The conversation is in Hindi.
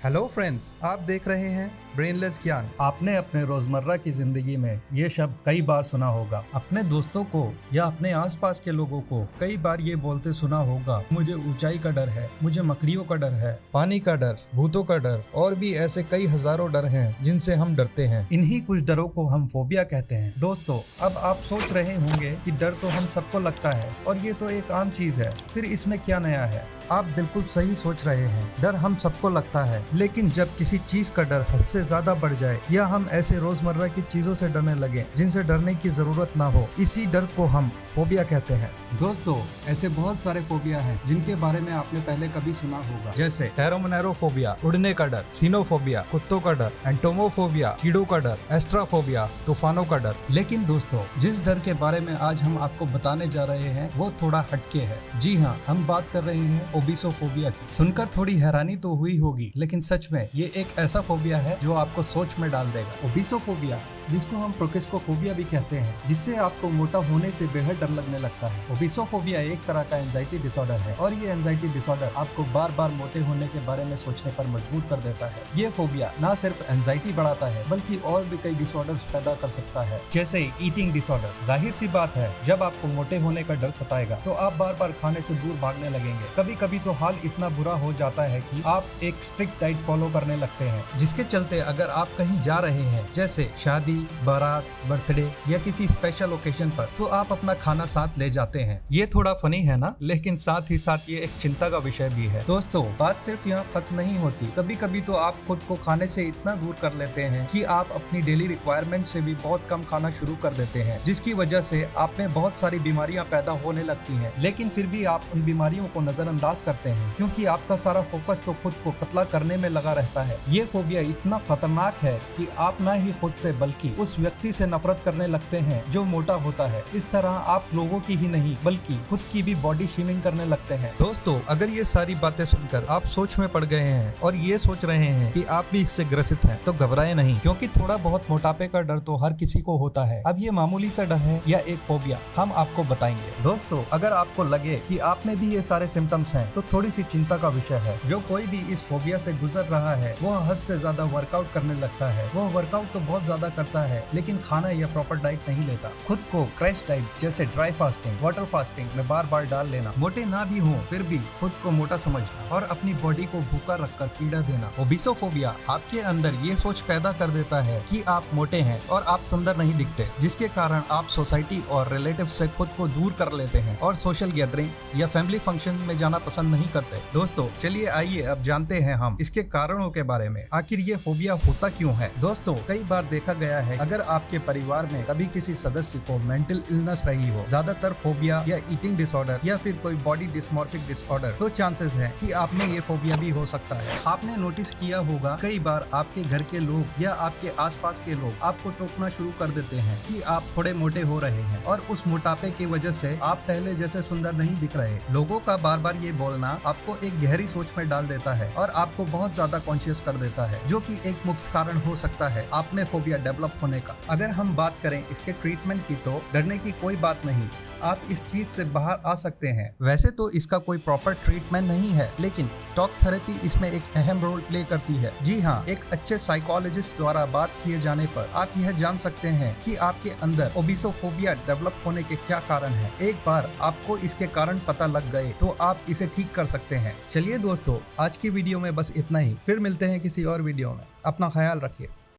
हेलो फ्रेंड्स, आप देख रहे हैं ब्रेनलेस ज्ञान। आपने अपने रोजमर्रा की जिंदगी में ये शब्द कई बार सुना होगा। अपने दोस्तों को या अपने आसपास के लोगों को कई बार ये बोलते सुना होगा, मुझे ऊंचाई का डर है, मुझे मकड़ियों का डर है, पानी का डर, भूतों का डर और भी ऐसे कई हजारों डर हैं जिनसे हम डरते हैं। इन्हीं कुछ डरों को हम फोबिया कहते हैं। दोस्तों, अब आप सोच रहे होंगे कि डर तो हम सबको लगता है और ये तो एक आम चीज है, फिर इसमें क्या नया है। आप बिल्कुल सही सोच रहे हैं, डर हम सबको लगता है, लेकिन जब किसी चीज का डर हद से ज्यादा बढ़ जाए या हम ऐसे रोजमर्रा की चीजों से डरने लगे जिनसे डरने की जरूरत ना हो, इसी डर को हम फोबिया कहते हैं। दोस्तों, ऐसे बहुत सारे फोबिया हैं जिनके बारे में आपने पहले कभी सुना होगा, जैसे टेरोमोनेरोफोबिया, उड़ने का डर, सीनोफोबिया, कुत्तों का डर, एंटोमोफोबिया, कीड़ों का डर, एस्ट्राफोबिया, तूफानों का डर। लेकिन दोस्तों, जिस डर के बारे में आज हम आपको बताने जा रहे हैं वो थोड़ा हटके है। जी हाँ, हम बात कर रहे हैं ओबेसोफोबिया की। सुनकर थोड़ी हैरानी तो हुई होगी, लेकिन सच में ये एक ऐसा फोबिया है जो आपको सोच में डाल देगा। ओबेसोफोबिया, जिसको हम प्रोक्रेस्कोफोबिया भी कहते हैं, जिससे आपको मोटा होने से बेहद डर लगने लगता है। ओबेसोफोबिया एक तरह का एंजाइटी डिसऑर्डर है और ये एंजाइटी डिसऑर्डर आपको बार बार मोटे होने के बारे में सोचने पर मजबूर कर देता है। ये फोबिया न सिर्फ एंजाइटी बढ़ाता है बल्कि और भी कई डिसऑर्डर्स पैदा कर सकता है, जैसे ईटिंग डिसऑर्डर। जाहिर सी बात है, जब आपको मोटे होने का डर सताएगा तो आप बार बार खाने से दूर भागने लगेंगे। कभी कभी तो हाल इतना बुरा हो जाता है कि आप एक स्ट्रिक्ट डाइट फॉलो करने लगते हैं, जिसके चलते अगर आप कहीं जा रहे हैं, जैसे शादी, बारात, बर्थडे या किसी स्पेशल ओकेजन पर, तो आप अपना खाना साथ ले जाते हैं। ये थोड़ा फनी है ना, लेकिन साथ ही साथ ये एक चिंता का विषय भी है। दोस्तों, बात सिर्फ यहाँ खत्म नहीं होती। कभी कभी तो आप खुद को खाने से इतना दूर कर लेते हैं कि आप अपनी डेली रिक्वायरमेंट से भी बहुत कम खाना शुरू कर देते हैं, जिसकी वजह से आप में बहुत सारी बीमारियां पैदा होने लगती हैं। लेकिन फिर भी आप उन बीमारियों को नजरअंदाज करते हैं क्योंकि आपका सारा फोकस तो खुद को पतला करने में लगा रहता है। ये फोबिया इतना खतरनाक है कि आप न ही खुद से बल्कि उस व्यक्ति से नफरत करने लगते हैं जो मोटा होता है। इस तरह आप लोगों की ही नहीं बल्कि खुद की भी बॉडी शेमिंग करने लगते हैं। दोस्तों, अगर ये सारी बातें सुनकर आप सोच में पड़ गए हैं और ये सोच रहे हैं कि आप भी इससे ग्रसित हैं, तो घबराएं नहीं, क्योंकि थोड़ा बहुत मोटापे का डर तो हर किसी को होता है। अब ये मामूली सा डर है या एक फोबिया, हम आपको बताएंगे। दोस्तों, अगर आपको लगे कि आप में भी ये सारे सिम्टम्स हैं तो थोड़ी सी चिंता का विषय है। जो कोई भी इस फोबिया से गुजर रहा है वो हद से ज्यादा वर्कआउट करने लगता है। वो वर्कआउट तो बहुत ज्यादा करता है लेकिन खाना या प्रॉपर डाइट नहीं लेता। खुद को क्रैश डाइट जैसे ड्राई फास्टिंग, वाटर फास्टिंग में बार बार डाल लेना, मोटे ना भी हो फिर भी खुद को मोटा समझना और अपनी बॉडी को भूखा रखकर पीड़ा देना। ओबेसोफोबिया आपके अंदर ये सोच पैदा कर देता है कि आप मोटे हैं और आप सुंदर नहीं दिखते, जिसके कारण आप सोसाइटी और रिलेटिव से खुद को दूर कर लेते हैं और सोशल गैदरिंग या फैमिली फंक्शन में जाना पसंद नहीं करते। दोस्तों, चलिए आइए अब जानते हैं हम इसके कारणों के बारे में। आखिर ये फोबिया होता क्यों है? दोस्तों, कई बार देखा गया है, अगर आपके परिवार में कभी किसी सदस्य को मेंटल इलनेस रही हो, ज्यादातर फोबिया या ईटिंग डिसऑर्डर या फिर कोई बॉडी डिस्मॉर्फिक डिसऑर्डर, तो चांसेस है कि आप में ये फोबिया भी हो सकता है। आपने नोटिस किया होगा, कई बार आपके घर के लोग या आपके आसपास के लोग आपको टोकना शुरू कर देते हैं कि आप थोड़े मोटे हो रहे हैं और उस मोटापे की वजह से आप पहले जैसे सुंदर नहीं दिख रहे। लोगों का बार बार ये बोलना आपको एक गहरी सोच में डाल देता है और आपको बहुत ज्यादा कॉन्शियस कर देता है, जो कि एक मुख्य कारण हो सकता है आप में फोबिया डेवलप होने का। अगर हम बात करें इसके ट्रीटमेंट की, तो डरने की कोई बात नहीं, आप इस चीज से बाहर आ सकते हैं। वैसे तो इसका कोई प्रॉपर ट्रीटमेंट नहीं है, लेकिन टॉक थेरेपी इसमें एक अहम रोल प्ले करती है। जी हाँ, एक अच्छे साइकोलॉजिस्ट द्वारा बात किए जाने पर आप यह जान सकते हैं कि आपके अंदर ओबेसोफोबिया डेवलप होने के क्या कारण हैं। एक बार आपको इसके कारण पता लग गए तो आप इसे ठीक कर सकते हैं। चलिए दोस्तों, आज की वीडियो में बस इतना ही। फिर मिलते हैं किसी और वीडियो में। अपना ख्याल रखिए।